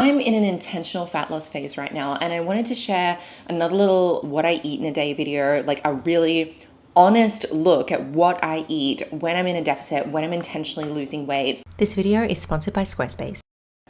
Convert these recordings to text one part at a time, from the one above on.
I'm in an intentional fat loss phase right now, and I wanted to share another little what I eat in a day video, like a really honest look at what I eat when I'm in a deficit, when I'm intentionally losing weight. This video is sponsored by Squarespace.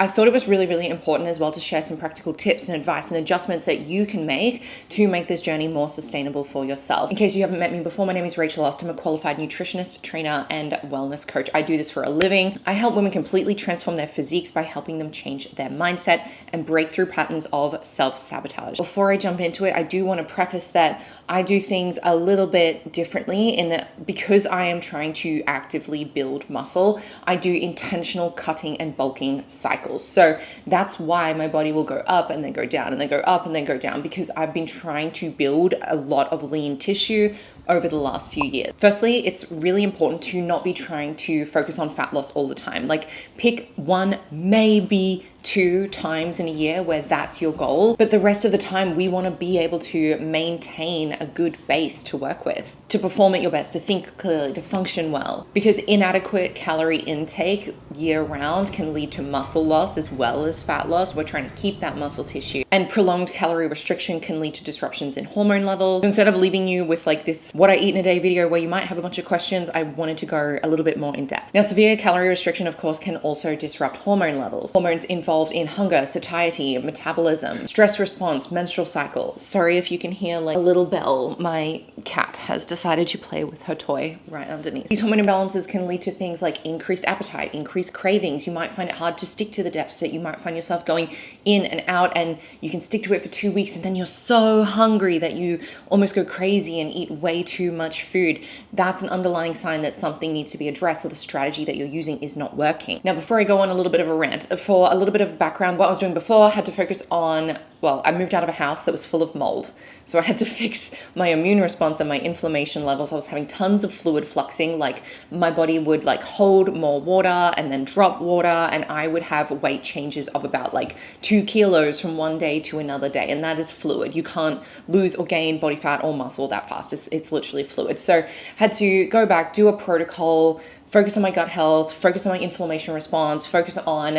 I thought it was really important as well to share some practical tips and advice and adjustments that you can make to make this journey more sustainable for yourself. In case you haven't met me before, my name is Rachel Ost. I'm a qualified nutritionist, trainer, and wellness coach. I do this for a living. I help women completely transform their physiques by helping them change their mindset and break through patterns of self-sabotage. Before I jump into it, I do want to preface that I do things a little bit differently in that because I am trying to actively build muscle, I do intentional cutting and bulking cycles. So that's why my body will go up and then go down and then go up and then go down, because I've been trying to build a lot of lean tissue over the last few years. Firstly, it's really important to not be trying to focus on fat loss all the time. Like pick one, maybe 2 times in a year where that's your goal. But the rest of the time, we want to be able to maintain a good base to work with, to perform at your best, to think clearly, to function well. Because inadequate calorie intake year round can lead to muscle loss as well as fat loss. We're trying to keep that muscle tissue. And prolonged calorie restriction can lead to disruptions in hormone levels. Instead of leaving you with like this what I eat in a day video where you might have a bunch of questions, I wanted to go a little bit more in depth. Now, severe calorie restriction, of course, can also disrupt hormone levels. Hormones involved in hunger, satiety, metabolism, stress response, menstrual cycle. Sorry if you can hear like a little bell. My cat has decided to play with her toy right underneath. These hormone imbalances can lead to things like increased appetite, increased cravings. You might find it hard to stick to the deficit. You might find yourself going in and out, and you can stick to it for 2 weeks and then you're so hungry that you almost go crazy and eat way too much food. That's an underlying sign that something needs to be addressed, or the strategy that you're using is not working. Now, before I go on a little bit of a rant, for a little bit of background, what I was doing before, I had to focus on, well, I moved out of a house that was full of mold. So I had to fix my immune response and my inflammation levels. I was having tons of fluid fluxing, like my body would like hold more water and then drop water, and I would have weight changes of about like 2 kilos from one day to another day. And that is fluid. You can't lose or gain body fat or muscle that fast. It's literally fluid. So had to go back, do a protocol, focus on my gut health, focus on my inflammation response, focus on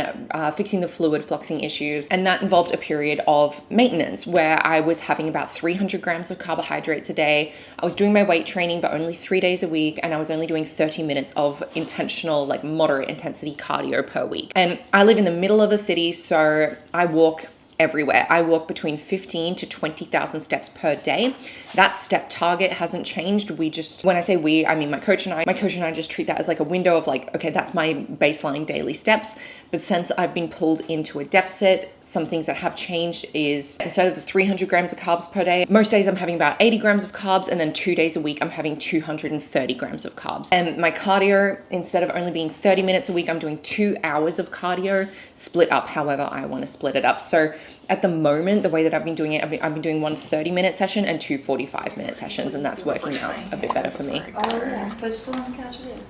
fixing the fluid fluxing issues. And that involved a period of maintenance where I was having about 300 grams of carbohydrates a day. I was doing my weight training, but only 3 days a week. And I was only doing 30 minutes of intentional, like moderate intensity cardio per week. And I live in the middle of a city, so I walk everywhere. I walk between 15 to 20,000 steps per day. That step target hasn't changed. When I say we, I mean my coach and I just treat that as like a window of like, okay, that's my baseline daily steps. But since I've been pulled into a deficit, some things that have changed is instead of the 300 grams of carbs per day, most days I'm having about 80 grams of carbs, and then 2 days a week I'm having 230 grams of carbs. And my cardio, instead of only being 30 minutes a week, I'm doing 2 hours of cardio, split up however I want to split it up. So at the moment, the way that I've been doing it, I've been doing 1 30-minute session and 2 45-minute sessions, and that's working out a bit better for me. Oh yeah, just go on the couch it is.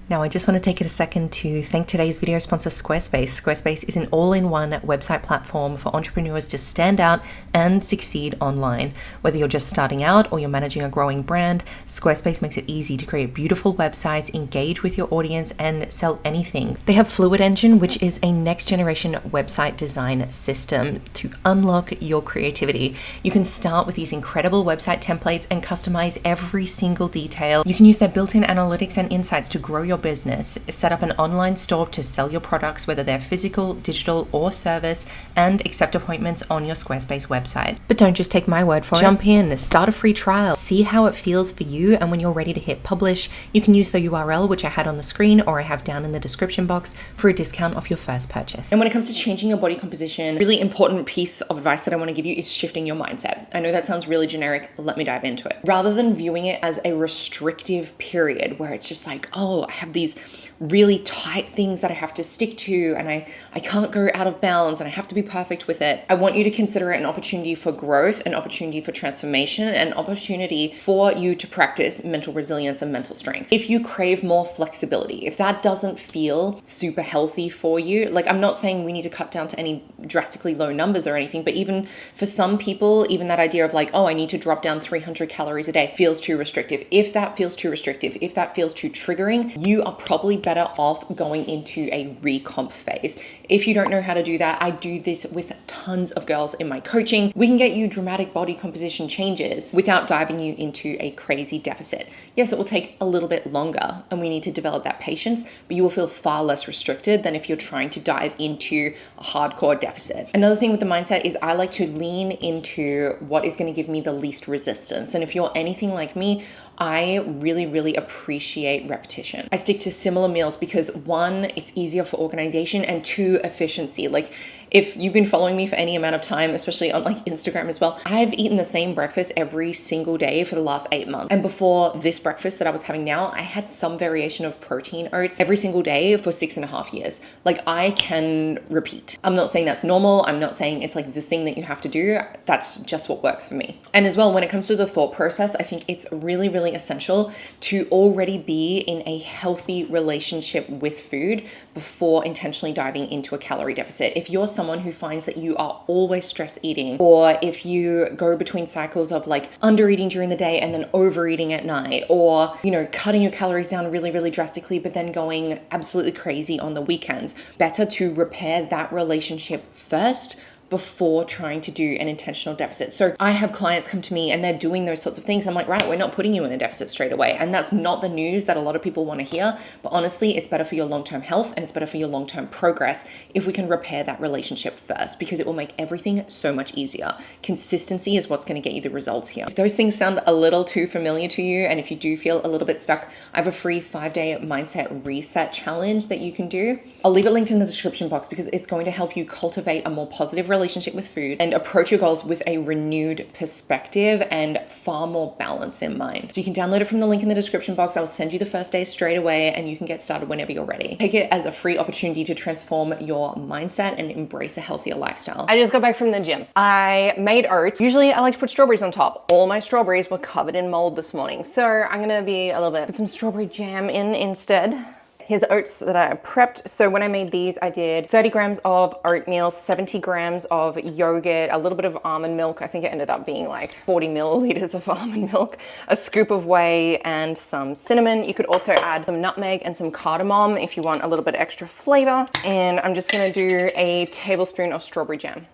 Now, I just want to take a second to thank today's video sponsor, Squarespace. Squarespace is an all-in-one website platform for entrepreneurs to stand out and succeed online. Whether you're just starting out or you're managing a growing brand, Squarespace makes it easy to create beautiful websites, engage with your audience, and sell anything. They have Fluid Engine, which is a next-generation website design system to unlock your creativity. You can start with these incredible website templates and customize every single detail. You can use their built-in analytics and insights to grow your business, set up an online store to sell your products, whether they're physical, digital, or service, and accept appointments on your Squarespace website. But don't just take my word for it. Jump in, start a free trial, see how it feels for you, and when you're ready to hit publish, you can use the URL which I had on the screen or I have down in the description box for a discount off your first purchase. And when it comes to changing your body composition, a really important piece of advice that I want to give you is shifting your mindset. I know that sounds really generic. Let me dive into it. Rather than viewing it as a restrictive period where it's just like, oh, I have these really tight things that I have to stick to, and I can't go out of bounds, and I have to be perfect with it. I want you to consider it an opportunity for growth, an opportunity for transformation, an opportunity for you to practice mental resilience and mental strength. If you crave more flexibility, if that doesn't feel super healthy for you, like, I'm not saying we need to cut down to any drastically low numbers or anything, but even for some people, even that idea of like, oh, I need to drop down 300 calories a day feels too restrictive. If that feels too restrictive, if that feels too triggering, you are probably better off going into a recomp phase. If you don't know how to do that, I do this with tons of girls in my coaching. We can get you dramatic body composition changes without diving you into a crazy deficit. Yes, it will take a little bit longer and we need to develop that patience, but you will feel far less restricted than if you're trying to dive into a hardcore deficit. Another thing with the mindset is I like to lean into what is going to give me the least resistance. And if you're anything like me, I really, really appreciate repetition. I stick to similar meals because one, it's easier for organization, and two, efficiency. Like, if you've been following me for any amount of time, especially on like Instagram as well, I've eaten the same breakfast every single day for the last 8 months. And before this breakfast that I was having now, I had some variation of protein oats every single day for 6.5 years. Like, I can repeat. I'm not saying that's normal. I'm not saying it's like the thing that you have to do. That's just what works for me. And as well, when it comes to the thought process, I think it's really, really essential to already be in a healthy relationship with food before intentionally diving into a calorie deficit. If you're someone who finds that you are always stress eating, or if you go between cycles of like under eating during the day and then overeating at night, or, you know, cutting your calories down really, really drastically, but then going absolutely crazy on the weekends, better to repair that relationship first before trying to do an intentional deficit. So I have clients come to me and they're doing those sorts of things. I'm like, right, we're not putting you in a deficit straight away. And that's not the news that a lot of people want to hear. But honestly, it's better for your long-term health and it's better for your long-term progress if we can repair that relationship first, because it will make everything so much easier. Consistency is what's going to get you the results here. If those things sound a little too familiar to you, and if you do feel a little bit stuck, I have a free 5-day mindset reset challenge that you can do. I'll leave it linked in the description box because it's going to help you cultivate a more positive relationship with food and approach your goals with a renewed perspective and far more balance in mind. So you can download it from the link in the description box. I'll send you the first day straight away and you can get started whenever you're ready. Take it as a free opportunity to transform your mindset and embrace a healthier lifestyle. I just got back from the gym. I made oats. Usually I like to put strawberries on top. All my strawberries were covered in mold this morning. So I'm gonna be a little bit, put some strawberry jam in instead. Here's the oats that I prepped. So when I made these, I did 30 grams of oatmeal, 70 grams of yogurt, a little bit of almond milk. I think it ended up being like 40 milliliters of almond milk, a scoop of whey, and some cinnamon. You could also add some nutmeg and some cardamom if you want a little bit extra flavor. And I'm just gonna do a tablespoon of strawberry jam.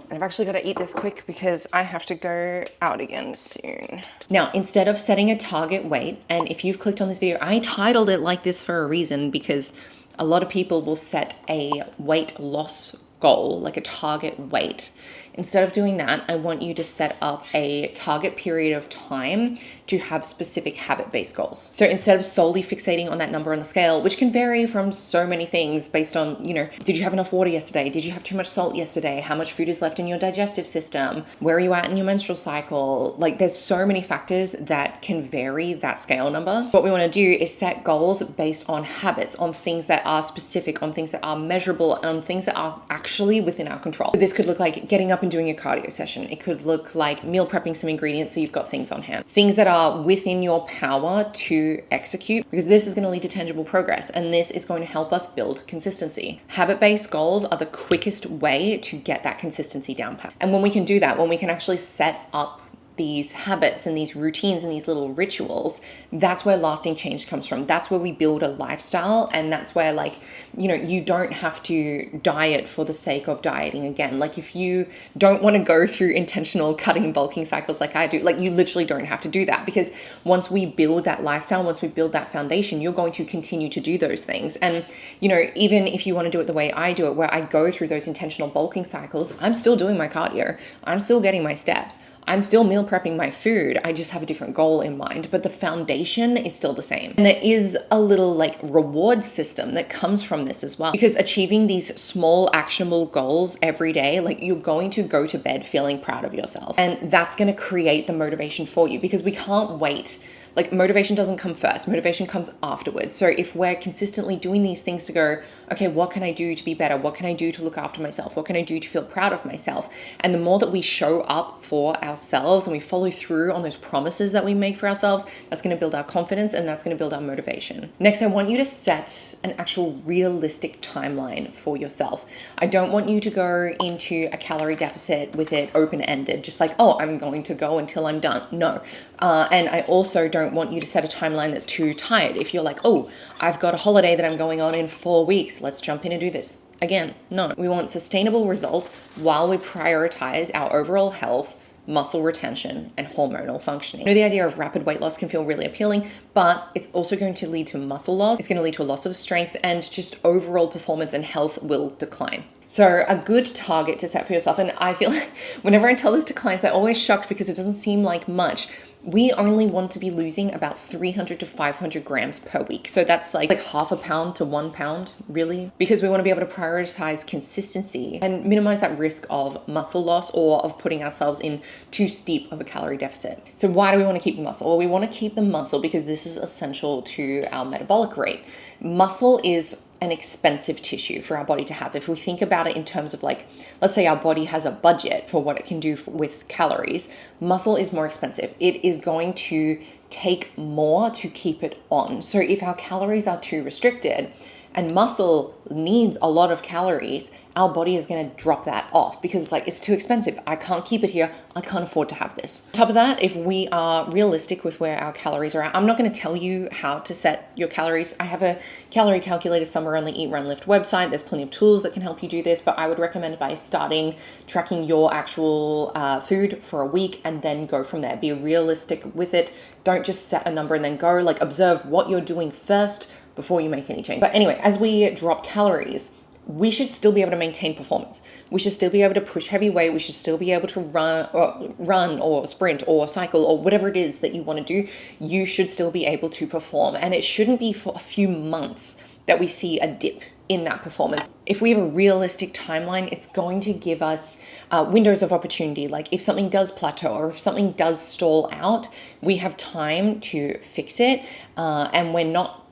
And I've actually got to eat this quick because I have to go out again soon. Now, instead of setting a target weight, and if you've clicked on this video, I titled it like this for a reason, because a lot of people will set a weight loss goal, like a target weight. Instead of doing that, I want you to set up a target period of time to have specific habit-based goals. So instead of solely fixating on that number on the scale, which can vary from so many things based on, you know, did you have enough water yesterday? Did you have too much salt yesterday? How much food is left in your digestive system? Where are you at in your menstrual cycle? Like, there's so many factors that can vary that scale number. What we want to do is set goals based on habits, on things that are specific, on things that are measurable, on things that are actually within our control. So this could look like getting up and doing a cardio session. It could look like meal prepping some ingredients so you've got things on hand. Things that are within your power to execute, because this is going to lead to tangible progress and this is going to help us build consistency. Habit-based goals are the quickest way to get that consistency down pat. And when we can do that, when we can actually set up these habits and these routines and these little rituals, that's where lasting change comes from. That's where we build a lifestyle. And that's where, like, you know, you don't have to diet for the sake of dieting again. Like, if you don't want to go through intentional cutting and bulking cycles like I do, like, you literally don't have to do that, because once we build that lifestyle, once we build that foundation, you're going to continue to do those things. And, you know, even if you want to do it the way I do it, where I go through those intentional bulking cycles, I'm still doing my cardio. I'm still getting my steps. I'm still meal prepping my food. I just have a different goal in mind, but the foundation is still the same. And there is a little like reward system that comes from this as well, because achieving these small actionable goals every day, like, you're going to go to bed feeling proud of yourself. And that's going to create the motivation for you, because we can't wait Like motivation doesn't come first, motivation comes afterwards. So if we're consistently doing these things to go, okay, what can I do to be better? What can I do to look after myself? What can I do to feel proud of myself? And the more that we show up for ourselves and we follow through on those promises that we make for ourselves, that's going to build our confidence and that's going to build our motivation. Next, I want you to set an actual realistic timeline for yourself. I don't want you to go into a calorie deficit with it open-ended, just like, oh, I'm going to go until I'm done. No. And I also don't want you to set a timeline that's too tight. If you're like, oh, I've got a holiday that I'm going on in 4 weeks, let's jump in and do this. Again, no. We want sustainable results while we prioritize our overall health, muscle retention, and hormonal functioning. I know the idea of rapid weight loss can feel really appealing, but it's also going to lead to muscle loss. It's going to lead to a loss of strength, and just overall performance and health will decline. So a good target to set for yourself, and I feel like whenever I tell this to clients, they're always shocked because it doesn't seem like much. We only want to be losing about 300 to 500 grams per week. So that's like half a pound to 1 pound, really, because we want to be able to prioritize consistency and minimize that risk of muscle loss or of putting ourselves in too steep of a calorie deficit. So why do we want to keep the muscle? Well, we want to keep the muscle because this is essential to our metabolic rate. Muscle is an expensive tissue for our body to have. If we think about it in terms of like, let's say our body has a budget for what it can do with calories, muscle is more expensive. It is going to take more to keep it on. So if our calories are too restricted and muscle needs a lot of calories, our body is going to drop that off because it's like, it's too expensive. I can't keep it here. I can't afford to have this. On top of that, if we are realistic with where our calories are at, I'm not going to tell you how to set your calories. I have a calorie calculator somewhere on the Eat, Run, Lift website. There's plenty of tools that can help you do this, but I would recommend by starting tracking your actual food for a week and then go from there. Be realistic with it. Don't just set a number and then go. Like, observe what you're doing first before you make any change. But anyway, as we drop calories, we should still be able to maintain performance. We should still be able to push heavy weight. We should still be able to run or sprint or cycle or whatever it is that you want to do. You should still be able to perform. And it shouldn't be for a few months that we see a dip in that performance. If we have a realistic timeline, it's going to give us windows of opportunity. Like if something does plateau or if something does stall out, we have time to fix it, and we're not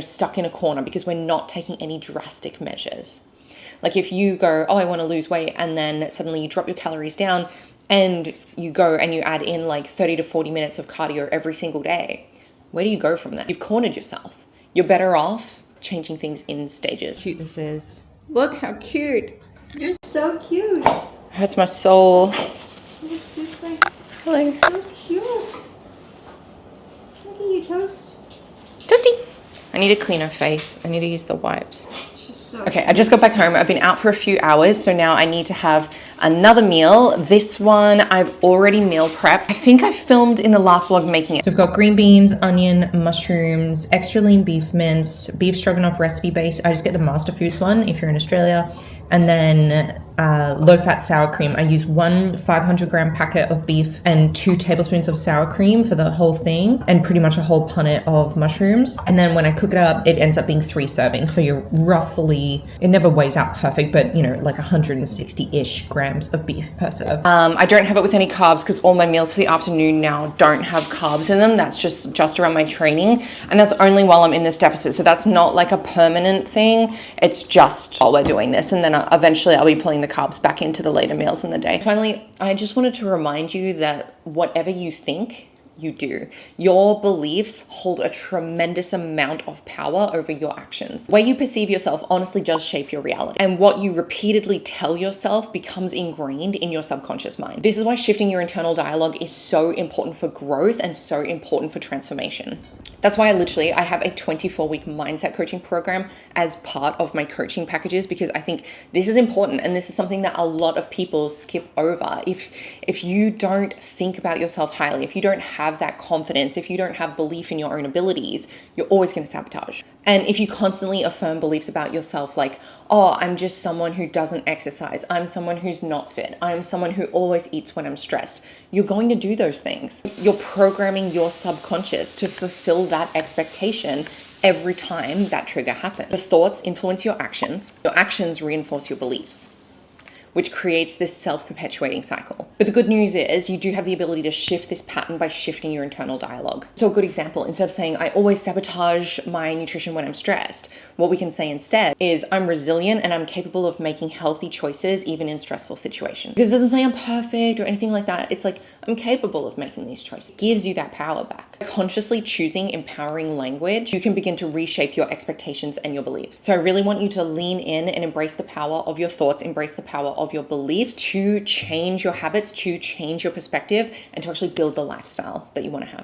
stuck in a corner because we're not taking any drastic measures. Like if you go, oh, I want to lose weight, and then suddenly you drop your calories down and you go and you add in like 30 to 40 minutes of cardio every single day, where do you go from there? You've cornered yourself. You're better off changing things in stages. Cute this is. Look how cute. You're so cute. Hurts my soul. You're just like, Hello. so cute. Look at you, Toast. Toasty. I need to clean her face. I need to use the wipes. She's so Okay, I just got back home. I've been out for a few hours, so now I need to have another meal. This one I've already meal prepped. I think I filmed in the last vlog making it. So we've got green beans, onion, mushrooms, extra lean beef mince, beef stroganoff recipe base. I just get the Master Foods one if you're in Australia. And then low-fat sour cream. I use one 500-gram packet of beef and 2 tablespoons of sour cream for the whole thing, and pretty much a whole punnet of mushrooms. And then when I cook it up, it ends up being 3 servings. So you're roughly, it never weighs out perfect, but like 160-ish grams of beef per serve. I don't have it with any carbs because all my meals for the afternoon now don't have carbs in them. That's just around my training, and that's only while I'm in this deficit. So that's not like a permanent thing. It's just while we're doing this, and then eventually I'll be pulling the carbs back into the later meals in the day. Finally, I just wanted to remind you that whatever you think, you do. Your beliefs hold a tremendous amount of power over your actions. The way you perceive yourself honestly does shape your reality. And what you repeatedly tell yourself becomes ingrained in your subconscious mind. This is why shifting your internal dialogue is so important for growth and so important for transformation. That's why I have a 24-week mindset coaching program as part of my coaching packages, because I think this is important and this is something that a lot of people skip over. If you don't think about yourself highly, if you don't have that confidence, if you don't have belief in your own abilities, you're always going to sabotage. And if you constantly affirm beliefs about yourself like, oh, I'm just someone who doesn't exercise, I'm someone who's not fit, I'm someone who always eats when I'm stressed, you're going to do those things. You're programming your subconscious to fulfill that expectation every time that trigger happens. The thoughts influence your actions reinforce your beliefs. which creates this self-perpetuating cycle. But the good news is you do have the ability to shift this pattern by shifting your internal dialogue. So a good example, instead of saying, I always sabotage my nutrition when I'm stressed, what we can say instead is, I'm resilient and I'm capable of making healthy choices even in stressful situations. Because it doesn't say I'm perfect or anything like that. It's like, I'm capable of making these choices. It gives you that power back. By consciously choosing empowering language, you can begin to reshape your expectations and your beliefs. So I really want you to lean in and embrace the power of your thoughts, embrace the power of your beliefs to change your habits, to change your perspective, and to actually build the lifestyle that you want to have.